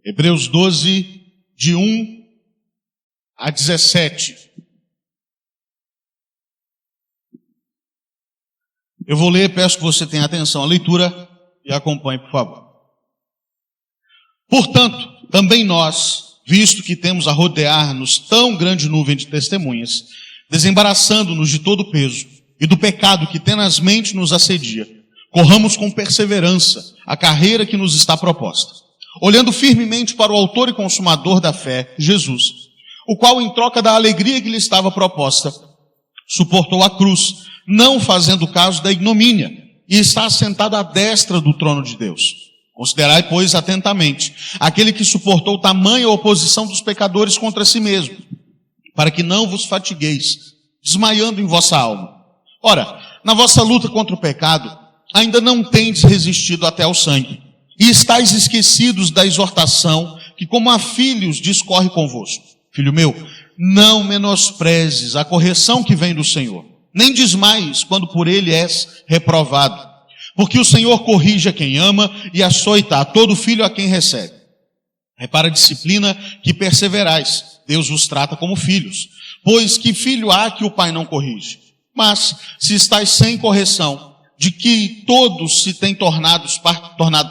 Hebreus 12, de 1 a 17. Eu vou ler, peço que você tenha atenção à leitura e acompanhe, por favor. Portanto, também nós, visto que temos a rodear-nos tão grande nuvem de testemunhas, desembaraçando-nos de todo o peso e do pecado que tenazmente nos assedia, corramos com perseverança a carreira que nos está proposta, olhando firmemente para o autor e consumador da fé, Jesus, o qual, em troca da alegria que lhe estava proposta, suportou a cruz, não fazendo caso da ignomínia, e está assentado à destra do trono de Deus. Considerai, pois, atentamente aquele que suportou tamanha oposição dos pecadores contra si mesmo, para que não vos fatigueis, desmaiando em vossa alma. Ora, na vossa luta contra o pecado, ainda não tendes resistido até ao sangue, e estáis esquecidos da exortação que, como a filhos, discorre convosco. Filho meu, não menosprezes a correção que vem do Senhor, nem desmaies quando por ele és reprovado. Porque o Senhor corrige a quem ama e açoita a todo filho a quem recebe. É para a disciplina que perseverais. Deus vos trata como filhos. Pois que filho há que o pai não corrige? Mas, se estáis sem correção, de que todos se têm tornado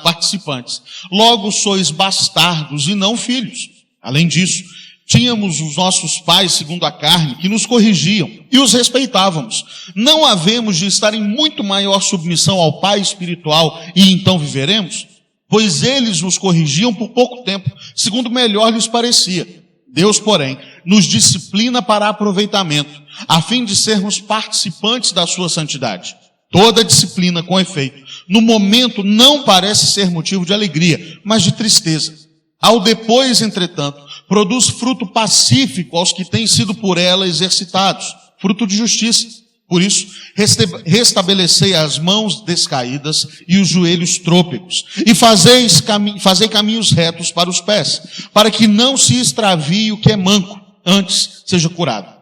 participantes, logo sois bastardos e não filhos. Além disso, tínhamos os nossos pais, segundo a carne, que nos corrigiam e os respeitávamos. Não havemos de estar em muito maior submissão ao Pai espiritual e então viveremos? Pois eles nos corrigiam por pouco tempo, segundo melhor lhes parecia. Deus, porém, nos disciplina para aproveitamento, a fim de sermos participantes da sua santidade. Toda disciplina, com efeito, no momento não parece ser motivo de alegria, mas de tristeza. Ao depois, entretanto, produz fruto pacífico aos que têm sido por ela exercitados, fruto de justiça. Por isso, restabelecei as mãos descaídas e os joelhos trôpegos, e fazei caminhos retos para os pés, para que não se extravie o que é manco, antes seja curado.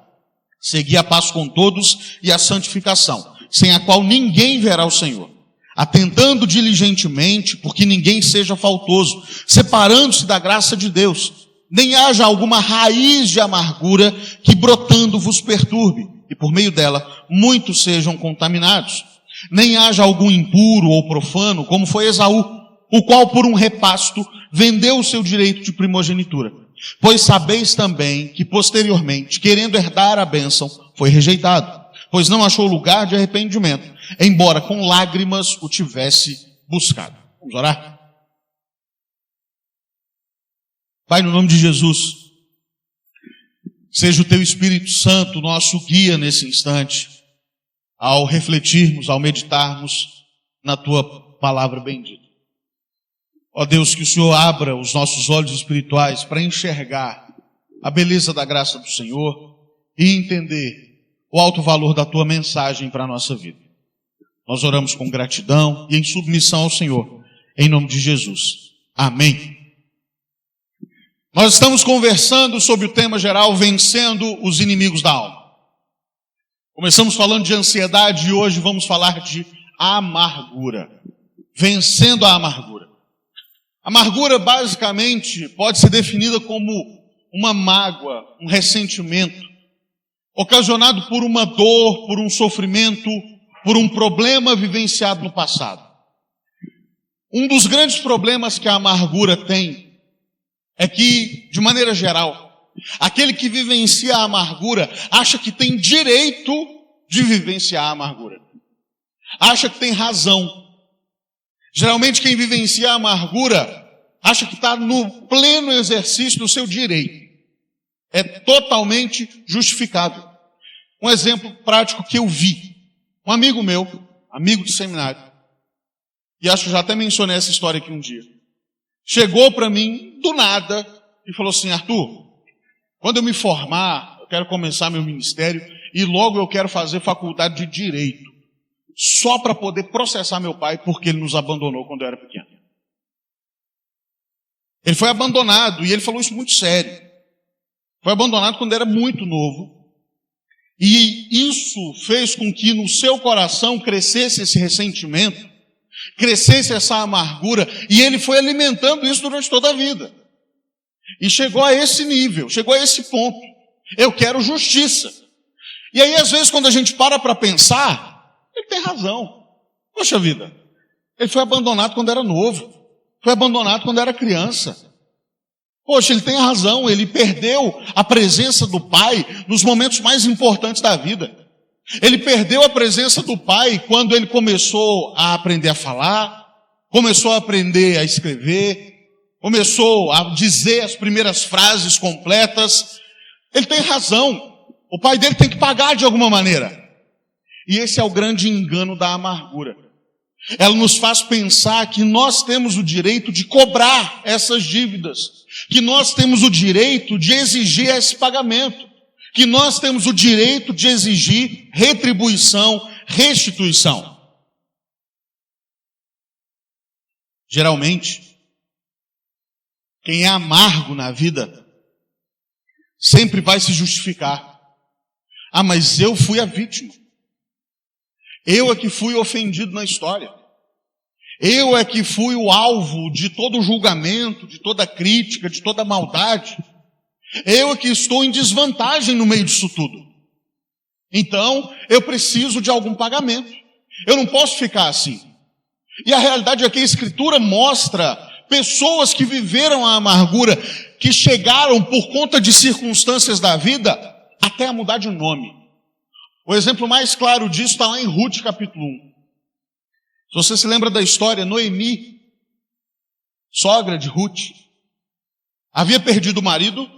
Segui a paz com todos e a santificação, sem a qual ninguém verá o Senhor. Atentando diligentemente, porque ninguém seja faltoso, separando-se da graça de Deus, nem haja alguma raiz de amargura que brotando vos perturbe, e por meio dela muitos sejam contaminados. Nem haja algum impuro ou profano, como foi Esaú, o qual por um repasto vendeu o seu direito de primogenitura. Pois sabeis também que posteriormente, querendo herdar a bênção, foi rejeitado, pois não achou lugar de arrependimento, embora com lágrimas o tivesse buscado. Vamos orar? Pai, no nome de Jesus, seja o Teu Espírito Santo nosso guia nesse instante, ao refletirmos, ao meditarmos na Tua palavra bendita. Ó Deus, que o Senhor abra os nossos olhos espirituais para enxergar a beleza da graça do Senhor e entender o alto valor da Tua mensagem para a nossa vida. Nós oramos com gratidão e em submissão ao Senhor, em nome de Jesus. Amém. Nós estamos conversando sobre o tema geral, vencendo os inimigos da alma. Começamos falando de ansiedade e hoje vamos falar de amargura. Vencendo a amargura. Amargura, basicamente, pode ser definida como uma mágoa, um ressentimento, ocasionado por uma dor, por um sofrimento, por um problema vivenciado no passado. Um dos grandes problemas que a amargura tem é que, de maneira geral, aquele que vivencia a amargura acha que tem direito de vivenciar a amargura. Acha que tem razão. Geralmente quem vivencia a amargura acha que está no pleno exercício do seu direito. É totalmente justificável. Um exemplo prático que eu vi. Um amigo meu, amigo de seminário, e acho que já até mencionei essa história aqui um dia, chegou para mim, do nada, e falou assim: Arthur, quando eu me formar, eu quero começar meu ministério, e logo eu quero fazer faculdade de Direito, só para poder processar meu pai, porque ele nos abandonou quando eu era pequeno. Ele foi abandonado, e ele falou isso muito sério. Foi abandonado quando era muito novo, e isso fez com que no seu coração crescesse esse ressentimento, crescesse essa amargura, e ele foi alimentando isso durante toda a vida. E chegou a esse nível, chegou a esse ponto. Eu quero justiça. E aí, às vezes, quando a gente para pensar, ele tem razão. Poxa vida, ele foi abandonado quando era novo. Foi abandonado quando era criança. Poxa, ele tem razão, ele perdeu a presença do pai nos momentos mais importantes da vida. Ele perdeu a presença do pai quando ele começou a aprender a falar, começou a aprender a escrever, começou a dizer as primeiras frases completas. Ele tem razão. O pai dele tem que pagar de alguma maneira. E esse é o grande engano da amargura. Ela nos faz pensar que nós temos o direito de cobrar essas dívidas, que nós temos o direito de exigir esse pagamento, que nós temos o direito de exigir retribuição, restituição. Geralmente, quem é amargo na vida sempre vai se justificar. Ah, mas eu fui a vítima. Eu é que fui ofendido na história. Eu é que fui o alvo de todo o julgamento, de toda a crítica, de toda a maldade. Eu é que estou em desvantagem no meio disso tudo. Então, eu preciso de algum pagamento. Eu não posso ficar assim. E a realidade é que a Escritura mostra pessoas que viveram a amargura, que chegaram por conta de circunstâncias da vida, até a mudar de nome. O exemplo mais claro disso está lá em Ruth, capítulo 1. Se você se lembra da história, Noemi, sogra de Ruth, havia perdido o marido,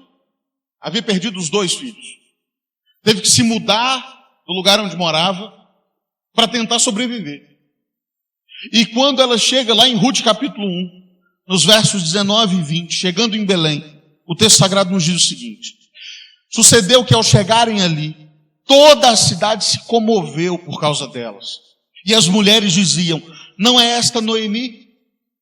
havia perdido os 2 filhos. Teve que se mudar do lugar onde morava para tentar sobreviver. E quando ela chega lá em Ruth, capítulo 1, nos versos 19 e 20, chegando em Belém, o texto sagrado nos diz o seguinte: sucedeu que ao chegarem ali, toda a cidade se comoveu por causa delas. E as mulheres diziam: não é esta Noemi?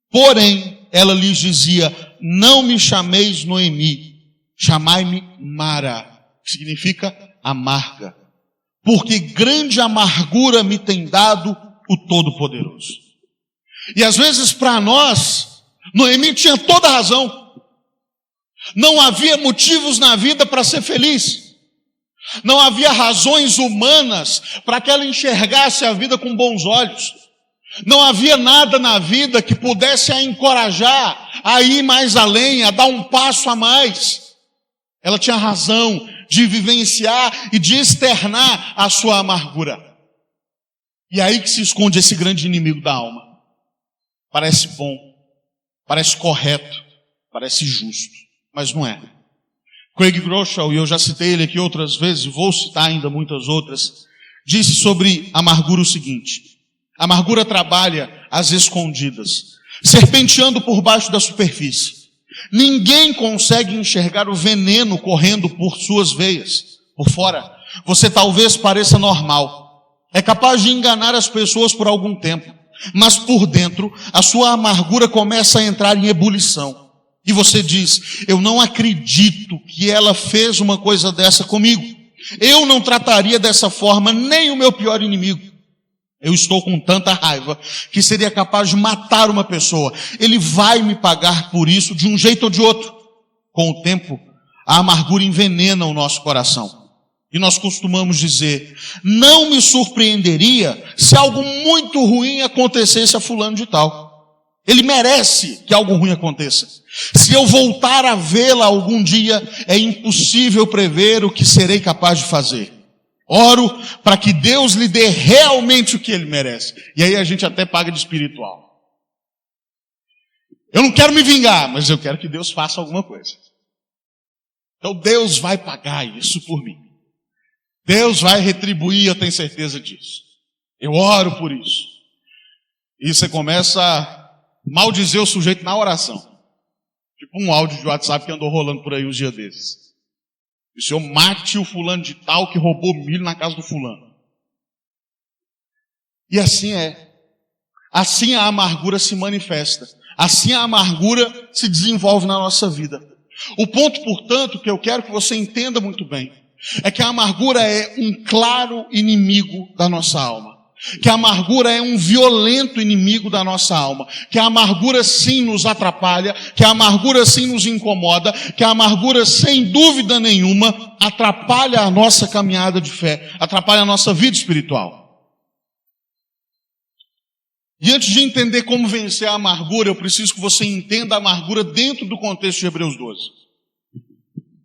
Porém, ela lhes dizia: não me chameis Noemi, chamai-me Mara, que significa amarga, porque grande amargura me tem dado o Todo-Poderoso. E às vezes para nós, Noemi tinha toda a razão. Não havia motivos na vida para ser feliz. Não havia razões humanas para que ela enxergasse a vida com bons olhos. Não havia nada na vida que pudesse a encorajar a ir mais além, a dar um passo a mais. Ela tinha razão de vivenciar e de externar a sua amargura. E aí que se esconde esse grande inimigo da alma. Parece bom, parece correto, parece justo, mas não é. Craig Groeschel, e eu já citei ele aqui outras vezes, e vou citar ainda muitas outras, disse sobre amargura o seguinte: amargura trabalha às escondidas, serpenteando por baixo da superfície. Ninguém consegue enxergar o veneno correndo por suas veias. Por fora, você talvez pareça normal, é capaz de enganar as pessoas por algum tempo, mas por dentro, a sua amargura começa a entrar em ebulição. E você diz: eu não acredito que ela fez uma coisa dessa comigo. Eu não trataria dessa forma nem o meu pior inimigo. Eu estou com tanta raiva que seria capaz de matar uma pessoa. Ele vai me pagar por isso de um jeito ou de outro. Com o tempo, a amargura envenena o nosso coração. E nós costumamos dizer: não me surpreenderia se algo muito ruim acontecesse a fulano de tal. Ele merece que algo ruim aconteça. Se eu voltar a vê-la algum dia, é impossível prever o que serei capaz de fazer. Oro para que Deus lhe dê realmente o que ele merece. E aí a gente até paga de espiritual. Eu não quero me vingar, mas eu quero que Deus faça alguma coisa. Então Deus vai pagar isso por mim. Deus vai retribuir, eu tenho certeza disso. Eu oro por isso. E você começa a maldizer o sujeito na oração. Tipo um áudio de WhatsApp que andou rolando por aí uns dias desses. O senhor mate o fulano de tal que roubou milho na casa do fulano. E assim é. Assim a amargura se manifesta. Assim a amargura se desenvolve na nossa vida. O ponto, portanto, que eu quero que você entenda muito bem, é que a amargura é um claro inimigo da nossa alma. que a amargura é um violento inimigo da nossa alma, que a amargura sim nos atrapalha, que a amargura sim nos incomoda, que a amargura sem dúvida nenhuma atrapalha a nossa caminhada de fé, atrapalha a nossa vida espiritual. E antes de entender como vencer a amargura, eu preciso que você entenda a amargura dentro do contexto de Hebreus 12.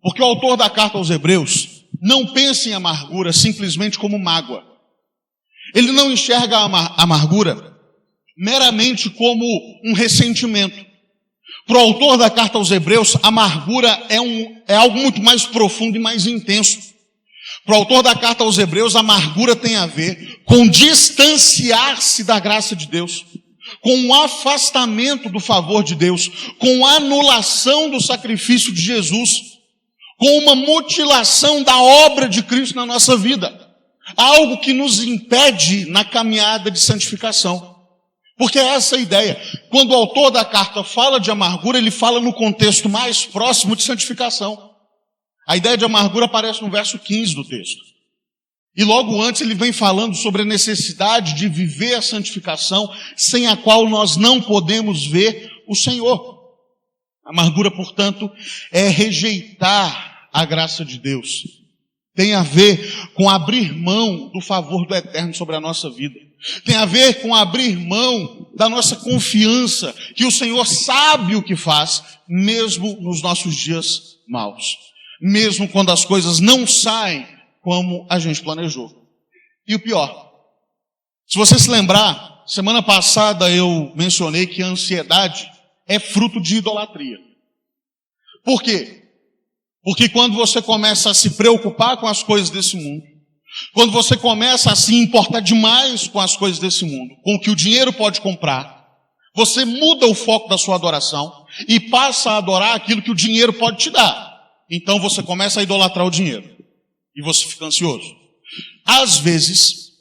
Porque o autor da carta aos Hebreus não pensa em amargura simplesmente como mágoa. Ele não enxerga a amargura meramente como um ressentimento. Para o autor da carta aos Hebreus, a amargura é algo muito mais profundo e mais intenso. Para o autor da carta aos Hebreus, a amargura tem a ver com distanciar-se da graça de Deus, com o afastamento do favor de Deus, com a anulação do sacrifício de Jesus, com uma mutilação da obra de Cristo na nossa vida. Algo que nos impede na caminhada de santificação. Porque é essa a ideia. Quando o autor da carta fala de amargura, ele fala no contexto mais próximo de santificação. A ideia de amargura aparece no verso 15 do texto. E logo antes ele vem falando sobre a necessidade de viver a santificação, sem a qual nós não podemos ver o Senhor. A amargura, portanto, é rejeitar a graça de Deus. Tem a ver com abrir mão do favor do Eterno sobre a nossa vida. Tem a ver com abrir mão da nossa confiança que o Senhor sabe o que faz, mesmo nos nossos dias maus. Mesmo quando as coisas não saem como a gente planejou. E o pior, se você se lembrar, semana passada eu mencionei que a ansiedade é fruto de idolatria. Por quê? Porque quando você começa a se preocupar com as coisas desse mundo, quando você começa a se importar demais com as coisas desse mundo, com o que o dinheiro pode comprar, você muda o foco da sua adoração e passa a adorar aquilo que o dinheiro pode te dar. Então você começa a idolatrar o dinheiro e você fica ansioso. Às vezes,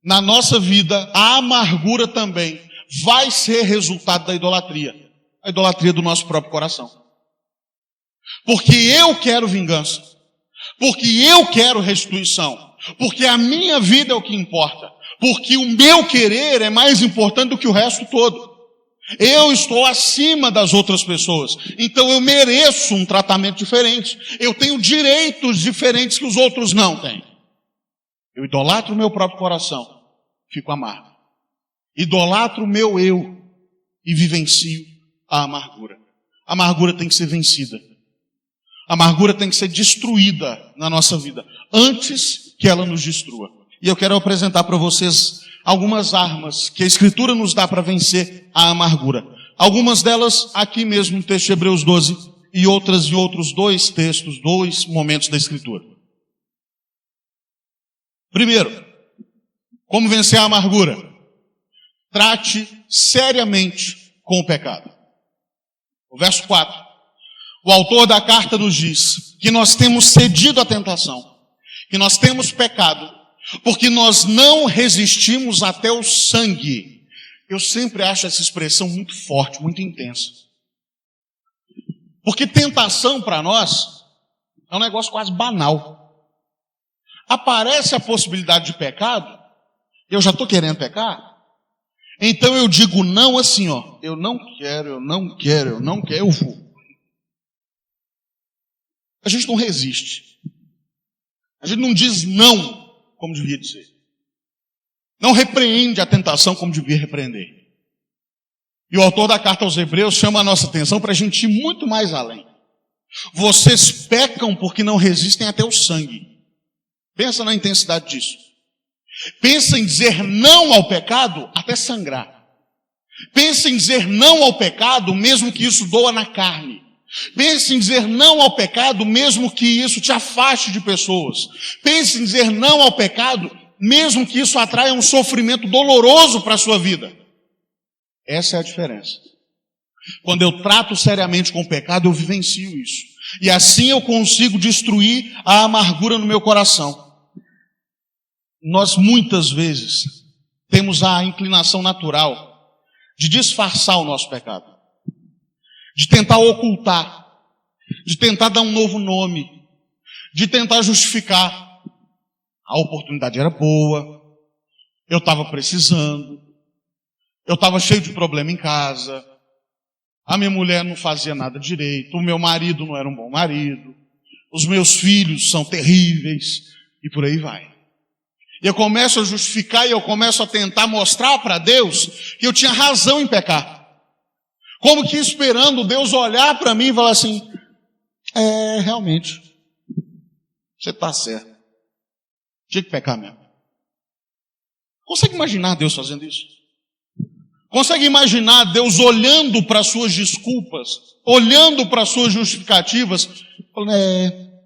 na nossa vida, a amargura também vai ser resultado da idolatria. A idolatria do nosso próprio coração. Porque eu quero vingança, porque eu quero restituição, porque a minha vida é o que importa, porque o meu querer é mais importante do que o resto todo. Eu estou acima das outras pessoas, então eu mereço um tratamento diferente, eu tenho direitos diferentes que os outros não têm. Eu idolatro o meu próprio coração, fico amargo. Idolatro o meu eu e vivencio a amargura. A amargura tem que ser vencida. A amargura tem que ser destruída na nossa vida, antes que ela nos destrua. E eu quero apresentar para vocês algumas armas que a Escritura nos dá para vencer a amargura. Algumas delas aqui mesmo no texto de Hebreus 12 e outras em outros dois textos, dois momentos da Escritura. Primeiro, como vencer a amargura? Trate seriamente com o pecado. O verso 4. O autor da carta nos diz que nós temos cedido à tentação, que nós temos pecado, porque nós não resistimos até o sangue. Eu sempre acho essa expressão muito forte, muito intensa. Porque tentação para nós é um negócio quase banal. Aparece a possibilidade de pecado, eu já estou querendo pecar, então eu digo não assim, ó, eu não quero, eu vou. A gente não resiste. A gente não diz não como devia dizer. Não repreende a tentação como devia repreender. E o autor da carta aos Hebreus chama a nossa atenção para a gente ir muito mais além. Vocês pecam porque não resistem até o sangue. Pensa na intensidade disso. Pensa em dizer não ao pecado até sangrar. Pensa em dizer não ao pecado mesmo que isso doa na carne. Pense em dizer não ao pecado, mesmo que isso te afaste de pessoas. Pense em dizer não ao pecado, mesmo que isso atraia um sofrimento doloroso para a sua vida. Essa é a diferença. Quando eu trato seriamente com o pecado, eu vivencio isso. E assim eu consigo destruir a amargura no meu coração. Nós muitas vezes temos a inclinação natural de disfarçar o nosso pecado. De tentar ocultar, de tentar dar um novo nome, de tentar justificar. A oportunidade era boa, eu estava precisando, eu estava cheio de problema em casa, a minha mulher não fazia nada direito, o meu marido não era um bom marido, os meus filhos são terríveis, e por aí vai. E eu começo a justificar e eu começo a tentar mostrar para Deus que eu tinha razão em pecar. Como que esperando Deus olhar para mim e falar assim, realmente, você está certo. Tinha que pecar mesmo. Consegue imaginar Deus fazendo isso? Consegue imaginar Deus olhando para as suas desculpas, olhando para as suas justificativas, falando,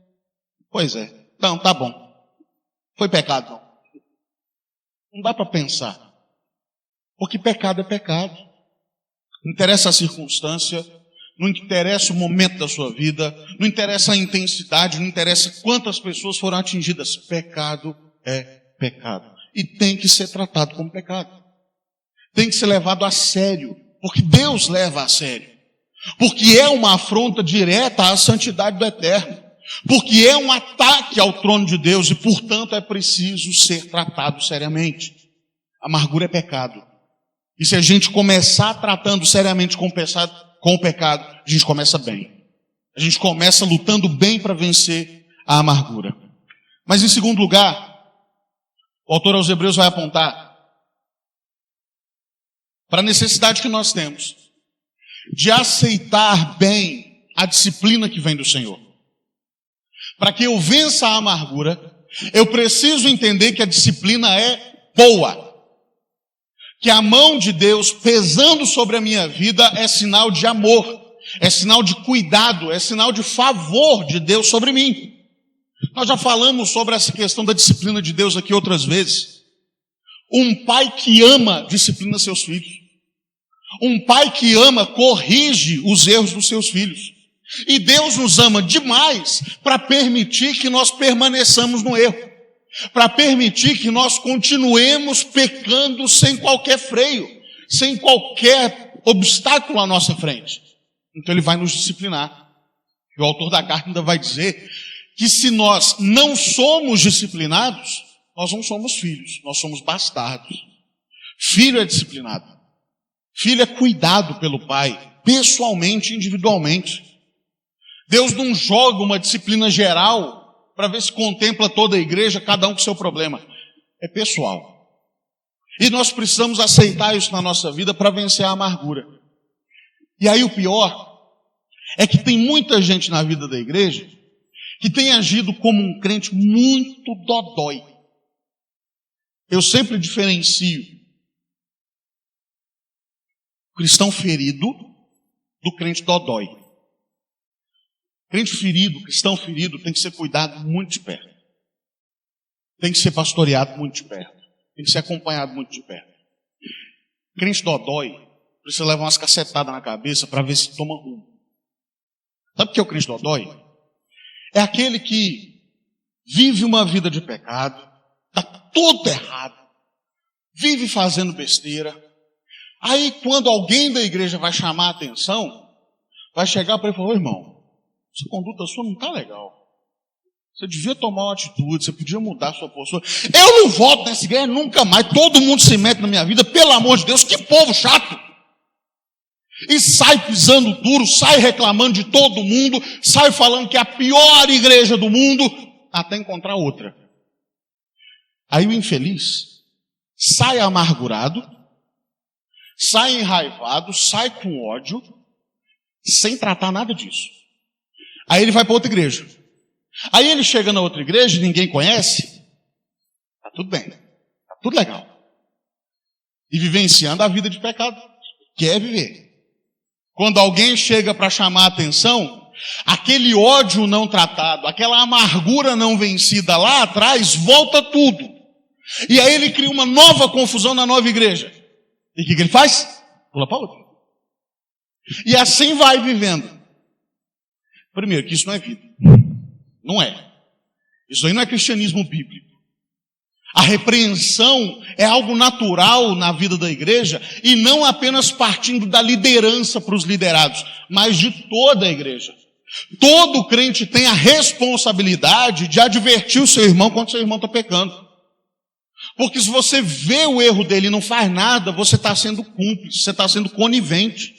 pois é, não, tá bom. Foi pecado, não. Não dá para pensar. Porque pecado é pecado. Não interessa a circunstância, não interessa o momento da sua vida, não interessa a intensidade, não interessa quantas pessoas foram atingidas. Pecado é pecado. E tem que ser tratado como pecado. Tem que ser levado a sério. Porque Deus leva a sério. Porque é uma afronta direta à santidade do Eterno. Porque é um ataque ao trono de Deus e, portanto, é preciso ser tratado seriamente. Amargura é pecado. E se a gente começar tratando seriamente com o pecado, a gente começa bem. A gente começa lutando bem para vencer a amargura. Mas, em segundo lugar, o autor aos Hebreus vai apontar para a necessidade que nós temos de aceitar bem a disciplina que vem do Senhor. Para que eu vença a amargura, eu preciso entender que a disciplina é boa. Que a mão de Deus pesando sobre a minha vida é sinal de amor, é sinal de cuidado, é sinal de favor de Deus sobre mim. Nós já falamos sobre essa questão da disciplina de Deus aqui outras vezes. Um pai que ama disciplina seus filhos. Um pai que ama corrige os erros dos seus filhos. E Deus nos ama demais para permitir que nós permaneçamos no erro. Para permitir que nós continuemos pecando sem qualquer freio, sem qualquer obstáculo à nossa frente. Então Ele vai nos disciplinar. E o autor da carta ainda vai dizer que se nós não somos disciplinados, nós não somos filhos, nós somos bastardos. Filho é disciplinado. Filho é cuidado pelo pai, pessoalmente, individualmente. Deus não joga uma disciplina geral para ver se contempla toda a igreja, cada um com seu problema. É pessoal. E nós precisamos aceitar isso na nossa vida para vencer a amargura. E aí o pior é que tem muita gente na vida da igreja que tem agido como um crente muito dodói. Eu sempre diferencio o cristão ferido do crente dodói. Crente ferido, cristão ferido, tem que ser cuidado muito de perto. Tem que ser pastoreado muito de perto. Tem que ser acompanhado muito de perto. Crente dodói, precisa levar umas cacetadas na cabeça para ver se toma rumo. Sabe o que é o crente dodói? É aquele que vive uma vida de pecado, está todo errado, vive fazendo besteira. Aí quando alguém da igreja vai chamar a atenção, vai chegar para ele e falar, irmão, essa conduta sua não está legal. Você devia tomar uma atitude, você podia mudar a sua postura. Eu não voto nessa igreja nunca mais, todo mundo se mete na minha vida, pelo amor de Deus, que povo chato. E sai pisando duro, sai reclamando de todo mundo, sai falando que é a pior igreja do mundo, até encontrar outra. Aí o infeliz sai amargurado, sai enraivado, sai com ódio, sem tratar nada disso. Aí ele vai para outra igreja. Aí ele chega na outra igreja e ninguém conhece. Tá tudo bem. Tá tudo legal. E vivenciando a vida de pecado. Quer viver. Quando alguém chega para chamar a atenção, aquele ódio não tratado, aquela amargura não vencida lá atrás, volta tudo. E aí ele cria uma nova confusão na nova igreja. E o que ele faz? Pula para outra. E assim vai vivendo. Primeiro, que isso não é vida. Não é. Isso aí não é cristianismo bíblico. A repreensão é algo natural na vida da igreja e não apenas partindo da liderança para os liderados, mas de toda a igreja. Todo crente tem a responsabilidade de advertir o seu irmão quando seu irmão está pecando. Porque se você vê o erro dele e não faz nada, você está sendo cúmplice, você está sendo conivente.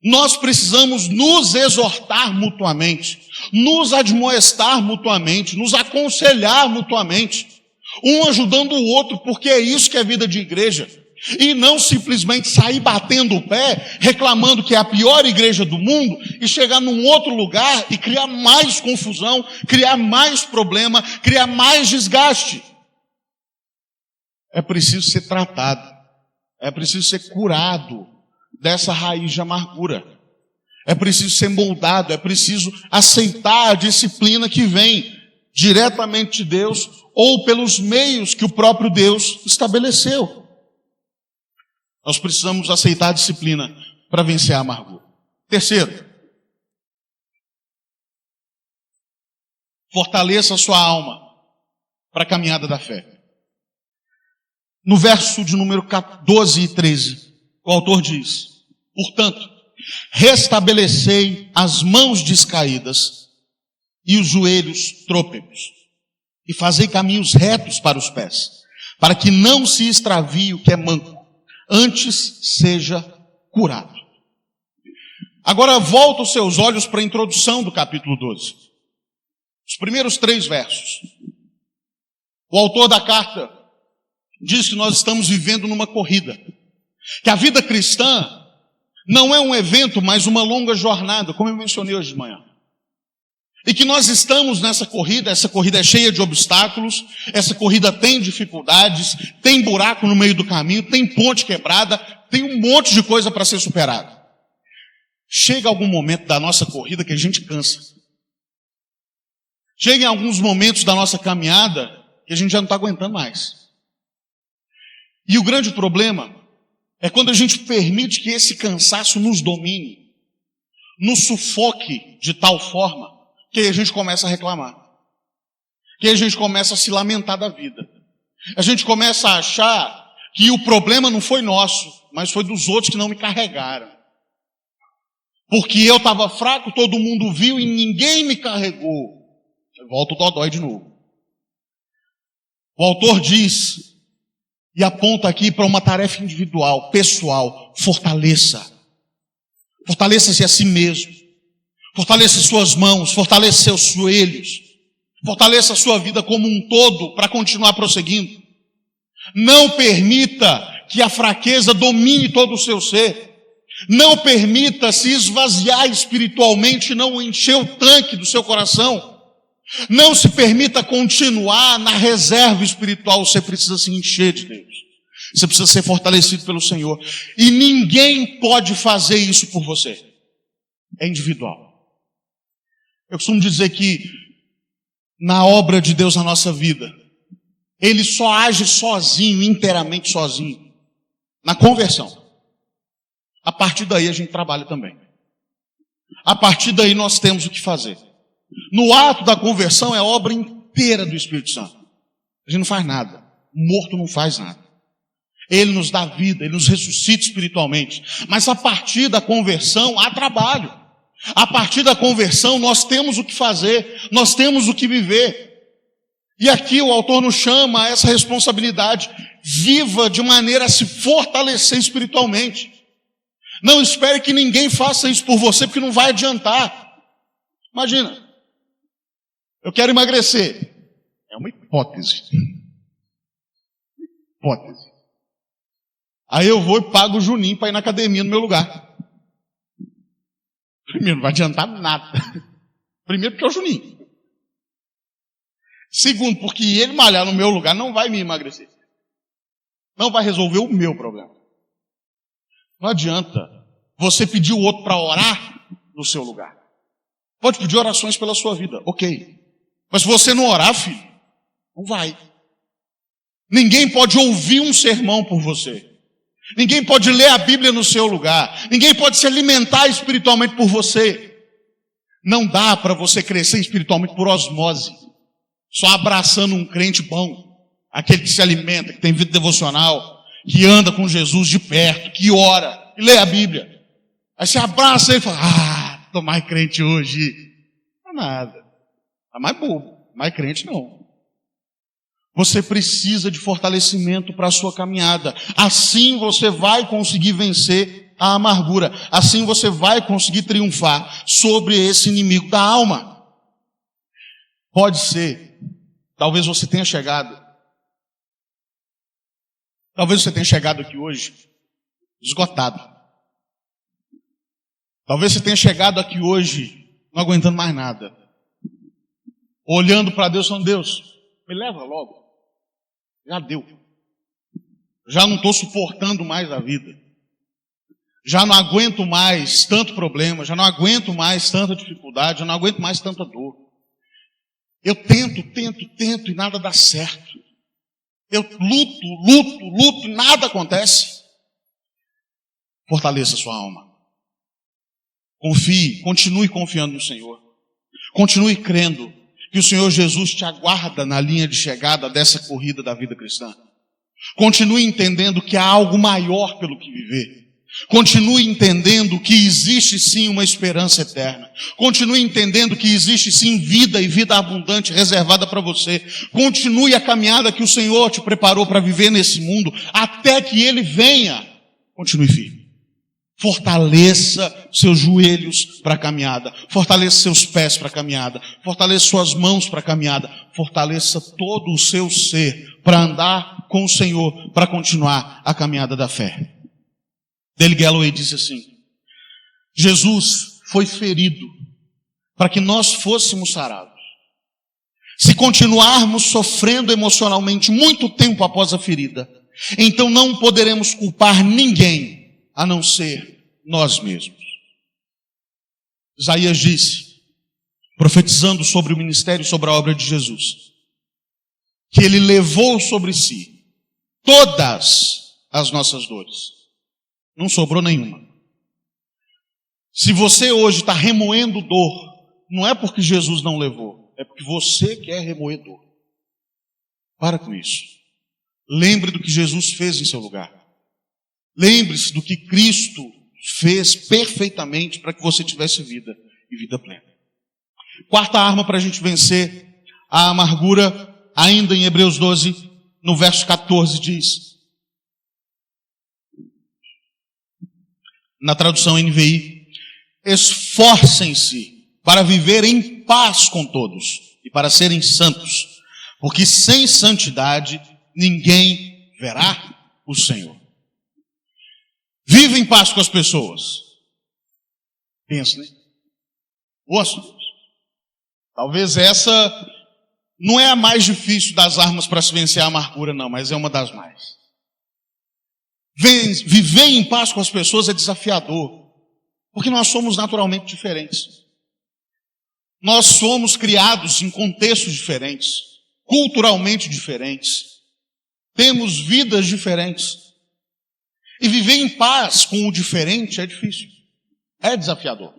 Nós precisamos nos exortar mutuamente, nos admoestar mutuamente, nos aconselhar mutuamente, um ajudando o outro, porque é isso que é vida de igreja. E não simplesmente sair batendo o pé, reclamando que é a pior igreja do mundo, e chegar num outro lugar e criar mais confusão, criar mais problema, criar mais desgaste. É preciso ser tratado, é preciso ser curado dessa raiz de amargura. É preciso ser moldado, é preciso aceitar a disciplina que vem diretamente de Deus ou pelos meios que o próprio Deus estabeleceu. Nós precisamos aceitar a disciplina para vencer a amargura. Terceiro, fortaleça a sua alma para a caminhada da fé. No verso de número 12 e 13, o autor diz: portanto, restabelecei as mãos descaídas e os joelhos trôpegos, e fazei caminhos retos para os pés, para que não se extravie o que é manco, antes seja curado. Agora volta os seus olhos para a introdução do capítulo 12. Os primeiros 3 versos. O autor da carta diz que nós estamos vivendo numa corrida, que a vida cristã não é um evento, mas uma longa jornada, como eu mencionei hoje de manhã. E que nós estamos nessa corrida, essa corrida é cheia de obstáculos, essa corrida tem dificuldades, tem buraco no meio do caminho, tem ponte quebrada, tem um monte de coisa para ser superada. Chega algum momento da nossa corrida que a gente cansa. Chega em alguns momentos da nossa caminhada que a gente já não está aguentando mais. E o grande problema é quando a gente permite que esse cansaço nos domine, nos sufoque de tal forma que a gente começa a reclamar, que a gente começa a se lamentar da vida. A gente começa a achar que o problema não foi nosso, mas foi dos outros que não me carregaram. Porque eu estava fraco, todo mundo viu e ninguém me carregou. Volta o dodói de novo. O autor diz e aponta aqui para uma tarefa individual, pessoal: fortaleça. Fortaleça-se a si mesmo. Fortaleça suas mãos, fortaleça seus joelhos. Fortaleça a sua vida como um todo para continuar prosseguindo. Não permita que a fraqueza domine todo o seu ser. Não permita se esvaziar espiritualmente, não encher o tanque do seu coração. Não se permita continuar na reserva espiritual. Você precisa se encher de Deus. Você precisa ser fortalecido pelo Senhor. E ninguém pode fazer isso por você. É individual. Eu costumo dizer que na obra de Deus na nossa vida, Ele só age sozinho, inteiramente sozinho, na conversão. A partir daí a gente trabalha também. A partir daí nós temos o que fazer. No ato da conversão é a obra inteira do Espírito Santo. A gente não faz nada. O morto não faz nada. Ele nos dá vida, Ele nos ressuscita espiritualmente. Mas a partir da conversão há trabalho. A partir da conversão nós temos o que fazer, nós temos o que viver. E aqui o autor nos chama a essa responsabilidade. Viva de maneira a se fortalecer espiritualmente. Não espere que ninguém faça isso por você, porque não vai adiantar. Imagina, eu quero emagrecer. É uma hipótese. Hipótese. Aí eu vou e pago o Juninho para ir na academia no meu lugar. Primeiro, não vai adiantar nada. Primeiro, porque é o Juninho. Segundo, porque ele malhar no meu lugar não vai me emagrecer. Não vai resolver o meu problema. Não adianta você pedir o outro para orar no seu lugar. Pode pedir orações pela sua vida, ok. Mas se você não orar, filho, não vai. Ninguém pode ouvir um sermão por você. Ninguém pode ler a Bíblia no seu lugar. Ninguém pode se alimentar espiritualmente por você. Não dá para você crescer espiritualmente por osmose, só abraçando um crente bom, aquele que se alimenta, que tem vida devocional, que anda com Jesus de perto, que ora e lê a Bíblia. Aí você abraça ele e fala: tô mais crente hoje. Não é nada. Tá mais bobo, mais crente não. Você precisa de fortalecimento para a sua caminhada. Assim você vai conseguir vencer a amargura. Assim você vai conseguir triunfar sobre esse inimigo da alma. Pode ser, talvez você tenha chegado aqui hoje esgotado. Talvez você tenha chegado aqui hoje não aguentando mais nada. Olhando para Deus, falando: Deus, me leva logo. Já deu. Já não estou suportando mais a vida. Já não aguento mais tanto problema. Já não aguento mais tanta dificuldade. Já não aguento mais tanta dor. Eu tento e nada dá certo. Eu luto e nada acontece. Fortaleça sua alma. Confie, continue confiando no Senhor. Continue crendo que o Senhor Jesus te aguarda na linha de chegada dessa corrida da vida cristã. Continue entendendo que há algo maior pelo que viver. Continue entendendo que existe sim uma esperança eterna. Continue entendendo que existe sim vida e vida abundante reservada para você. Continue a caminhada que o Senhor te preparou para viver nesse mundo até que Ele venha. Continue firme. Fortaleça seus joelhos para a caminhada. Fortaleça seus pés para a caminhada. Fortaleça suas mãos para a caminhada. Fortaleça todo o seu ser para andar com o Senhor, para continuar a caminhada da fé. Dale Galloway disse assim: Jesus foi ferido para que nós fôssemos sarados. Se continuarmos sofrendo emocionalmente muito tempo após a ferida, então não poderemos culpar ninguém a não ser nós mesmos. Isaías disse, profetizando sobre o ministério e sobre a obra de Jesus, que Ele levou sobre si todas as nossas dores. Não sobrou nenhuma. Se você hoje está remoendo dor, não é porque Jesus não levou, é porque você quer remoer dor. Para com isso. Lembre do que Jesus fez em seu lugar. Lembre-se do que Cristo fez perfeitamente para que você tivesse vida e vida plena. Quarta arma para a gente vencer a amargura, ainda em Hebreus 12, no verso 14 diz, na tradução NVI, esforcem-se para viver em paz com todos e para serem santos, porque sem santidade ninguém verá o Senhor. Viva em paz com as pessoas. Pensa, né? Ouça, talvez essa não é a mais difícil das armas para se vencer a amargura, não, mas é uma das mais. Viver em paz com as pessoas é desafiador, porque nós somos naturalmente diferentes. Nós somos criados em contextos diferentes, culturalmente diferentes, temos vidas diferentes. E viver em paz com o diferente é difícil, é desafiador.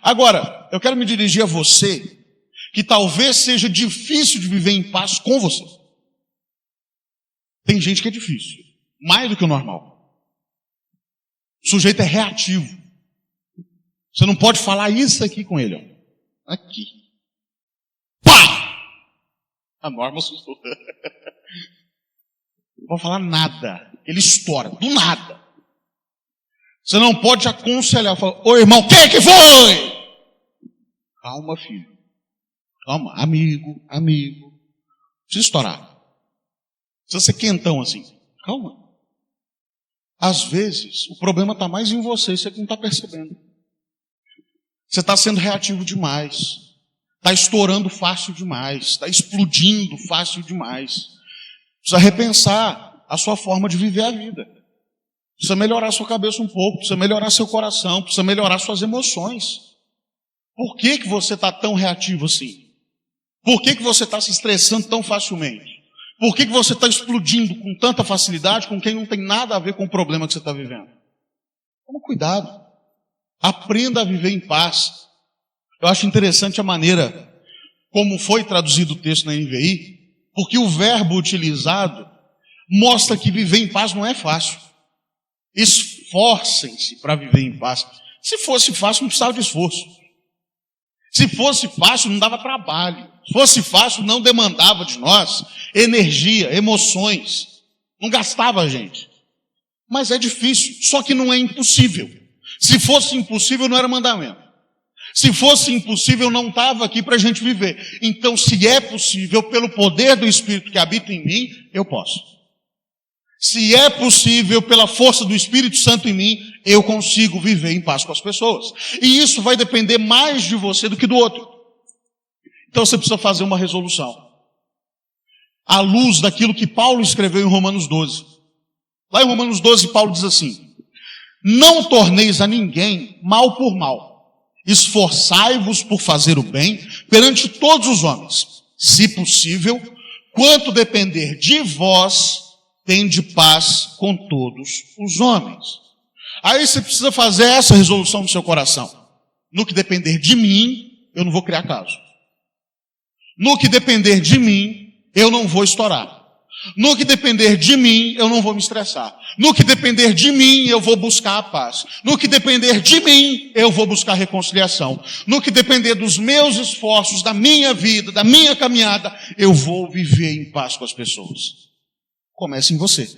Agora, eu quero me dirigir a você, que talvez seja difícil de viver em paz com você. Tem gente que é difícil, mais do que o normal. O sujeito é reativo. Você não pode falar isso aqui com ele, ó. Aqui. Pá! A Norma assustou. Não pode falar nada. Ele estoura, do nada. Você não pode aconselhar, falar, ô irmão, quem que foi? Calma, filho. Calma, amigo. Não precisa estourar. Precisa ser quentão assim. Calma. Às vezes, o problema está mais em você, você que não está percebendo. Você está sendo reativo demais. Está estourando fácil demais. Está explodindo fácil demais. Precisa repensar a sua forma de viver a vida. Precisa melhorar sua cabeça um pouco, precisa melhorar seu coração, precisa melhorar suas emoções. Por que você está tão reativo assim? Por que você está se estressando tão facilmente? Por que você está explodindo com tanta facilidade com quem não tem nada a ver com o problema que você está vivendo? Toma cuidado. Aprenda a viver em paz. Eu acho interessante a maneira como foi traduzido o texto na NVI, porque o verbo utilizado mostra que viver em paz não é fácil. Esforcem-se para viver em paz. Se fosse fácil, não precisava de esforço. Se fosse fácil, não dava trabalho. Se fosse fácil, não demandava de nós energia, emoções. Não gastava a gente. Mas é difícil, só que não é impossível. Se fosse impossível, não era mandamento. Se fosse impossível, não estava aqui para a gente viver. Então, se é possível, pelo poder do Espírito que habita em mim, eu posso. Se é possível, pela força do Espírito Santo em mim, eu consigo viver em paz com as pessoas. E isso vai depender mais de você do que do outro. Então você precisa fazer uma resolução. À luz daquilo que Paulo escreveu em Romanos 12. Lá em Romanos 12, Paulo diz assim: não torneis a ninguém mal por mal. Esforçai-vos por fazer o bem perante todos os homens. Se possível, quanto depender de vós, tende paz com todos os homens. Aí você precisa fazer essa resolução no seu coração. No que depender de mim, eu não vou criar caso. No que depender de mim, eu não vou estourar. No que depender de mim, eu não vou me estressar. No que depender de mim, eu vou buscar a paz. No que depender de mim, eu vou buscar a reconciliação. No que depender dos meus esforços, da minha vida, da minha caminhada, eu vou viver em paz com as pessoas. Comece em você.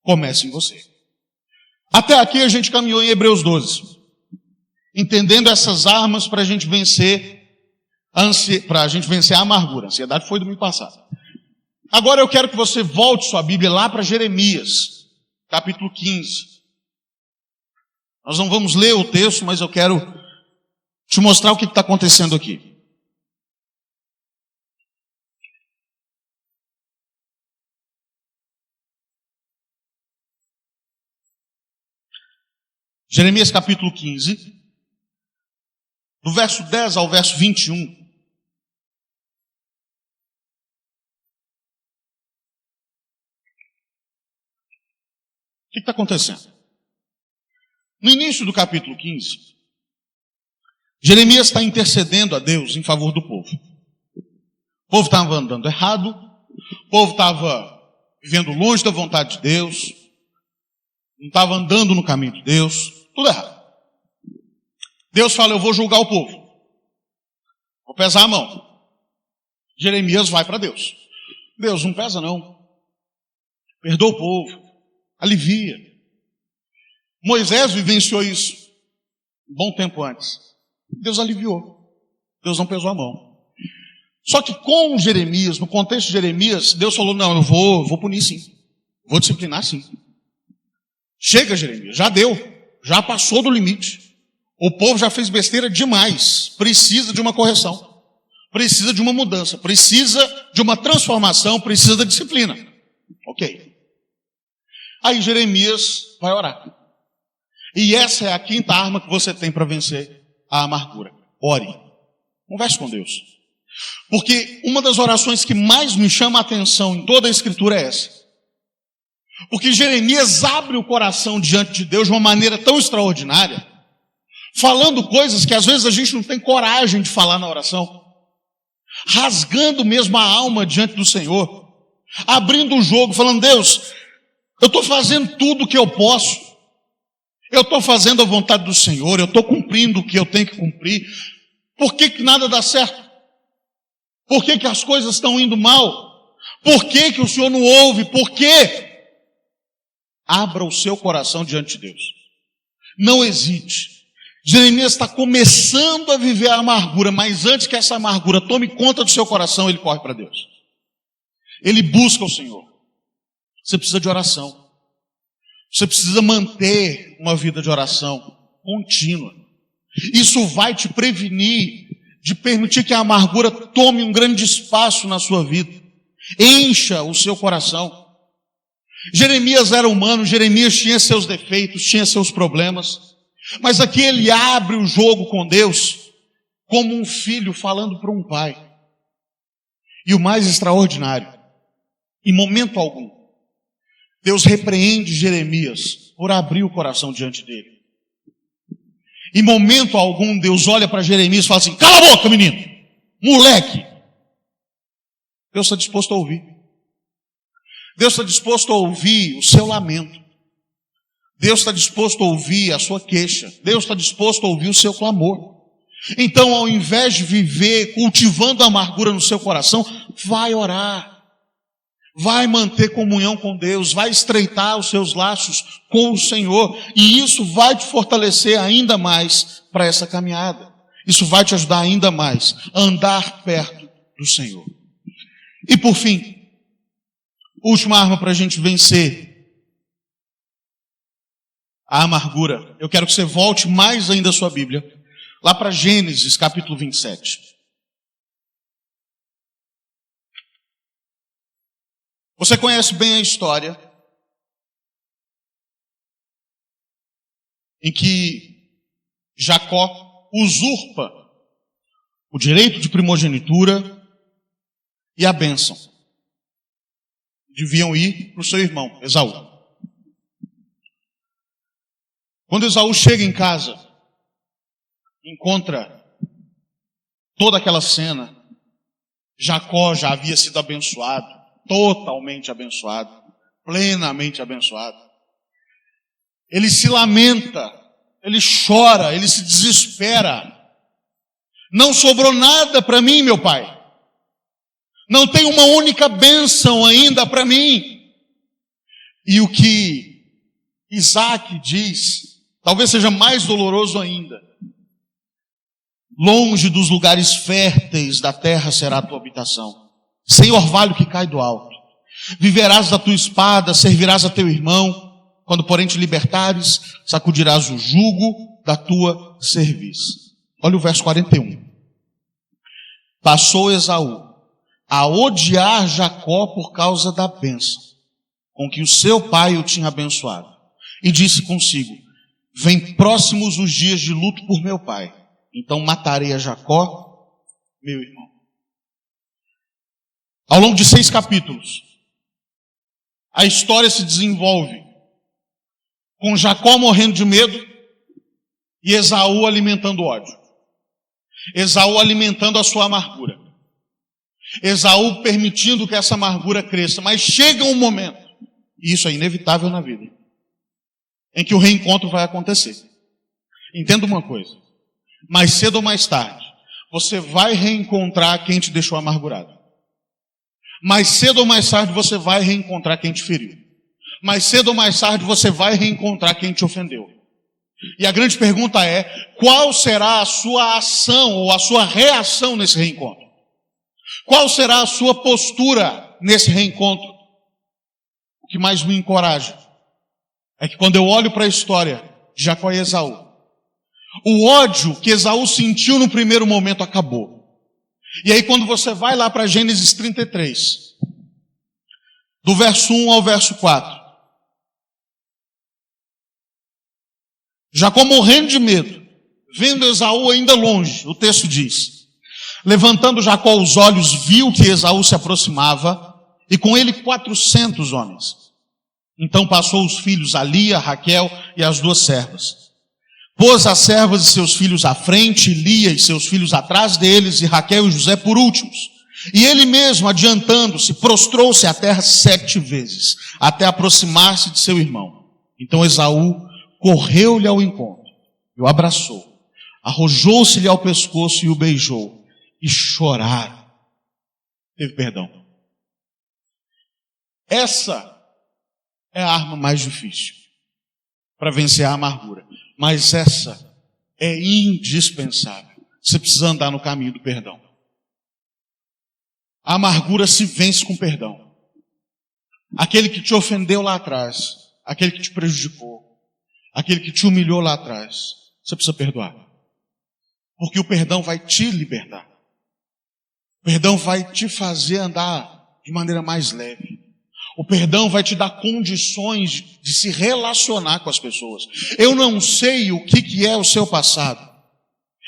Comece em você. Até aqui a gente caminhou em Hebreus 12. Entendendo essas armas para a gente vencer a amargura. A ansiedade foi domingo passado. Agora eu quero que você volte sua Bíblia lá para Jeremias, capítulo 15. Nós não vamos ler o texto, mas eu quero te mostrar o que está acontecendo aqui. Jeremias capítulo 15, do verso 10 ao verso 21. O que está acontecendo? No início do capítulo 15, Jeremias está intercedendo a Deus em favor do povo. O povo estava andando errado, o povo estava vivendo longe da vontade de Deus, não estava andando no caminho de Deus, tudo errado. Deus fala: eu vou julgar o povo, vou pesar a mão. Jeremias vai para Deus. Deus, não pesa não, perdoa o povo, alivia. Moisés vivenciou isso um bom tempo antes. Deus aliviou. Deus não pesou a mão. Só que com Jeremias, no contexto de Jeremias, Deus falou: não, eu vou punir sim. Vou disciplinar sim. Chega, Jeremias, já deu. Já passou do limite. O povo já fez besteira demais. Precisa de uma correção. Precisa de uma mudança. Precisa de uma transformação. Precisa da disciplina. Ok. Aí Jeremias vai orar. E essa é a quinta arma que você tem para vencer a amargura. Ore. Converse com Deus. Porque uma das orações que mais me chama a atenção em toda a Escritura é essa. Porque Jeremias abre o coração diante de Deus de uma maneira tão extraordinária, falando coisas que às vezes a gente não tem coragem de falar na oração. Rasgando mesmo a alma diante do Senhor. Abrindo o jogo, falando: Deus, eu estou fazendo tudo o que eu posso. Eu estou fazendo a vontade do Senhor. Eu estou cumprindo o que eu tenho que cumprir. Por que nada dá certo? Por que as coisas estão indo mal? Por que o Senhor não ouve? Por quê? Abra o seu coração diante de Deus. Não hesite. Jeremias está começando a viver a amargura, mas antes que essa amargura tome conta do seu coração, ele corre para Deus. Ele busca o Senhor. Você precisa de oração. Você precisa manter uma vida de oração contínua. Isso vai te prevenir de permitir que a amargura tome um grande espaço na sua vida. Encha o seu coração. Jeremias era humano, Jeremias tinha seus defeitos, tinha seus problemas. Mas aqui ele abre o jogo com Deus como um filho falando para um pai. E o mais extraordinário, em momento algum, Deus repreende Jeremias por abrir o coração diante dele. Em momento algum, Deus olha para Jeremias e fala assim: cala a boca, menino, moleque. Deus está disposto a ouvir. Deus está disposto a ouvir o seu lamento. Deus está disposto a ouvir a sua queixa. Deus está disposto a ouvir o seu clamor. Então, ao invés de viver cultivando a amargura no seu coração, vai orar, vai manter comunhão com Deus, vai estreitar os seus laços com o Senhor, e isso vai te fortalecer ainda mais para essa caminhada. Isso vai te ajudar ainda mais a andar perto do Senhor. E por fim, última arma para a gente vencer a amargura. Eu quero que você volte mais ainda a sua Bíblia, lá para Gênesis capítulo 27. Você conhece bem a história em que Jacó usurpa o direito de primogenitura e a bênção. Deviam ir para o seu irmão, Esaú. Quando Esaú chega em casa, encontra toda aquela cena. Jacó já havia sido abençoado, totalmente abençoado, plenamente abençoado. Ele se lamenta, ele chora, ele se desespera. Não sobrou nada para mim, meu pai. Não tem uma única bênção ainda para mim. E o que Isaac diz, talvez seja mais doloroso ainda. Longe dos lugares férteis da terra será a tua habitação, sem orvalho que cai do alto. Viverás da tua espada, servirás a teu irmão. Quando porém te libertares, sacudirás o jugo da tua cerviz. Olha o verso 41. Passou Esaú a odiar Jacó por causa da bênção com que o seu pai o tinha abençoado. E disse consigo: vem próximos os dias de luto por meu pai. Então matarei a Jacó, meu irmão. Ao longo de 6 capítulos, a história se desenvolve com Jacó morrendo de medo e Esaú alimentando ódio. Esaú alimentando a sua amargura. Esaú permitindo que essa amargura cresça. Mas chega um momento, e isso é inevitável na vida, em que o reencontro vai acontecer. Entenda uma coisa: mais cedo ou mais tarde, você vai reencontrar quem te deixou amargurado. Mais cedo ou mais tarde, você vai reencontrar quem te feriu. Mais cedo ou mais tarde, você vai reencontrar quem te ofendeu. E a grande pergunta é: qual será a sua ação ou a sua reação nesse reencontro? Qual será a sua postura nesse reencontro? O que mais me encoraja é que quando eu olho para a história de Jacó e Esaú, o ódio que Esaú sentiu no primeiro momento acabou. E aí quando você vai lá para Gênesis 33, do verso 1 ao verso 4, Jacó morrendo de medo, vendo Esaú ainda longe, o texto diz: levantando Jacó os olhos, viu que Esaú se aproximava, e com ele 400 homens. Então passou os filhos a Lia, Raquel e as 2 servas. Pôs as servas e seus filhos à frente, Lia e seus filhos atrás deles, e Raquel e José por últimos. E ele mesmo, adiantando-se, prostrou-se à terra 7 vezes, até aproximar-se de seu irmão. Então Esaú correu-lhe ao encontro, e o abraçou, arrojou-se-lhe ao pescoço e o beijou, e choraram. Teve perdão. Essa é a arma mais difícil para vencer a amargura. Mas essa é indispensável. Você precisa andar no caminho do perdão. A amargura se vence com perdão. Aquele que te ofendeu lá atrás, aquele que te prejudicou, aquele que te humilhou lá atrás, você precisa perdoar. Porque o perdão vai te libertar. O perdão vai te fazer andar de maneira mais leve. O perdão vai te dar condições de se relacionar com as pessoas. Eu não sei o que é o seu passado.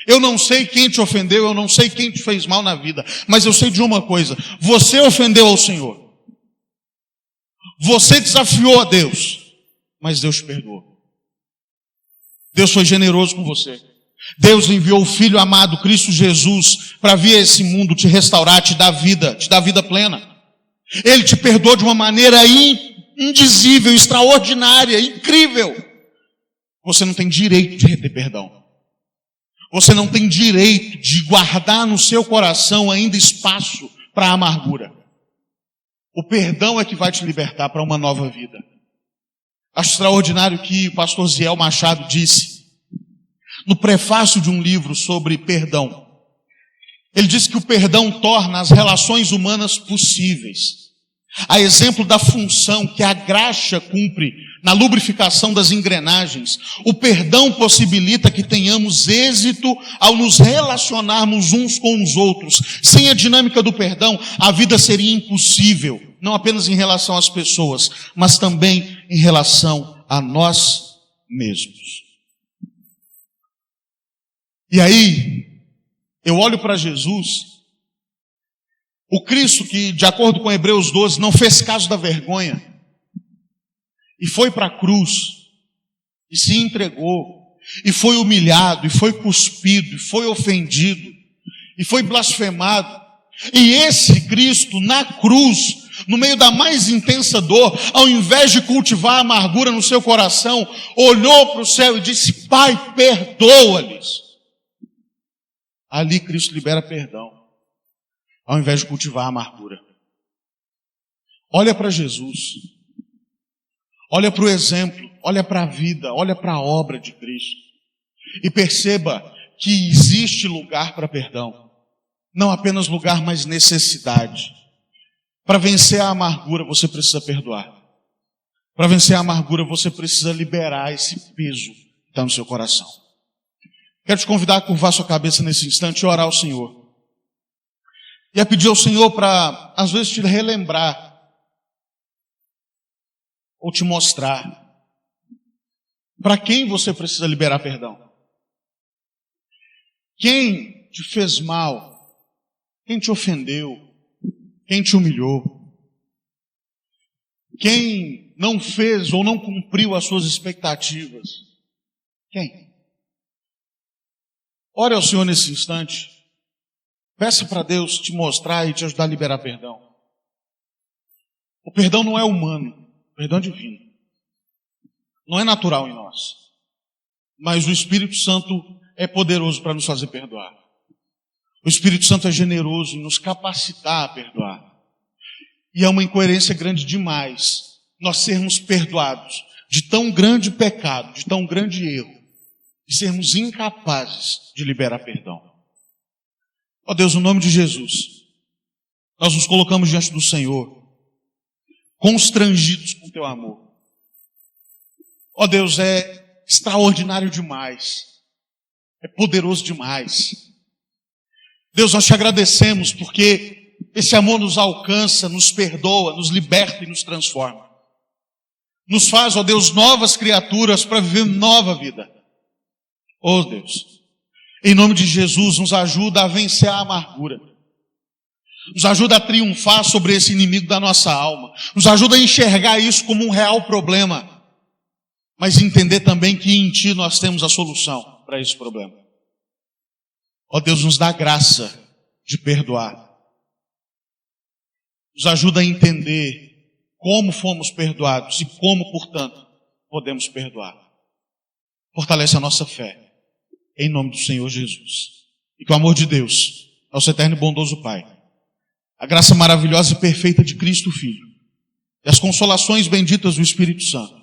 Eu não sei quem te ofendeu, eu não sei quem te fez mal na vida. Mas eu sei de uma coisa: você ofendeu ao Senhor. Você desafiou a Deus, mas Deus te perdoou. Deus foi generoso com você. Deus enviou o Filho amado, Cristo Jesus, para vir a esse mundo te restaurar, te dar vida plena. Ele te perdoou de uma maneira indizível, extraordinária, incrível. Você não tem direito de reter perdão. Você não tem direito de guardar no seu coração ainda espaço para a amargura. O perdão é que vai te libertar para uma nova vida. Acho extraordinário que o pastor Ziel Machado disse, no prefácio de um livro sobre perdão. Ele disse que o perdão torna as relações humanas possíveis. A exemplo da função que a graxa cumpre na lubrificação das engrenagens, o perdão possibilita que tenhamos êxito ao nos relacionarmos uns com os outros. Sem a dinâmica do perdão, a vida seria impossível, não apenas em relação às pessoas, mas também em relação a nós mesmos. E aí, eu olho para Jesus, o Cristo que, de acordo com Hebreus 12, não fez caso da vergonha, e foi para a cruz, e se entregou, e foi humilhado, e foi cuspido, e foi ofendido, e foi blasfemado. E esse Cristo, na cruz, no meio da mais intensa dor, ao invés de cultivar a amargura no seu coração, olhou para o céu e disse: Pai, perdoa-lhes. Ali Cristo libera perdão, ao invés de cultivar a amargura. Olha para Jesus, olha para o exemplo, olha para a vida, olha para a obra de Cristo e perceba que existe lugar para perdão, não apenas lugar, mas necessidade. Para vencer a amargura você precisa perdoar. Para vencer a amargura você precisa liberar esse peso que está no seu coração. Quero te convidar a curvar sua cabeça nesse instante e orar ao Senhor. E a pedir ao Senhor para, às vezes, te relembrar ou te mostrar para quem você precisa liberar perdão. Quem te fez mal? Quem te ofendeu? Quem te humilhou? Quem não fez ou não cumpriu as suas expectativas? Quem? Ore ao Senhor nesse instante. Peça para Deus te mostrar e te ajudar a liberar perdão. O perdão não é humano, o perdão é divino. Não é natural em nós. Mas o Espírito Santo é poderoso para nos fazer perdoar. O Espírito Santo é generoso em nos capacitar a perdoar. E é uma incoerência grande demais nós sermos perdoados de tão grande pecado, de tão grande erro, e sermos incapazes de liberar perdão. Ó Deus, no nome de Jesus, nós nos colocamos diante do Senhor, constrangidos com teu amor. Ó Deus, é extraordinário demais, é poderoso demais. Deus, nós te agradecemos porque esse amor nos alcança, nos perdoa, nos liberta e nos transforma. Nos faz, ó Deus, novas criaturas para viver nova vida. Ó Deus, em nome de Jesus, nos ajuda a vencer a amargura. Nos ajuda a triunfar sobre esse inimigo da nossa alma. Nos ajuda a enxergar isso como um real problema. Mas entender também que em Ti nós temos a solução para esse problema. Ó Deus, nos dá graça de perdoar. Nos ajuda a entender como fomos perdoados e como, portanto, podemos perdoar. Fortalece a nossa fé. Em nome do Senhor Jesus. E que o amor de Deus, nosso eterno e bondoso Pai, a graça maravilhosa e perfeita de Cristo Filho, e as consolações benditas do Espírito Santo,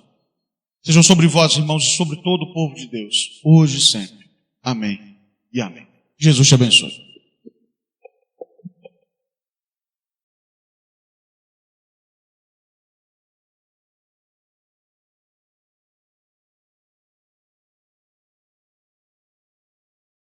sejam sobre vós, irmãos, e sobre todo o povo de Deus, hoje e sempre. Amém e amém. Jesus te abençoe.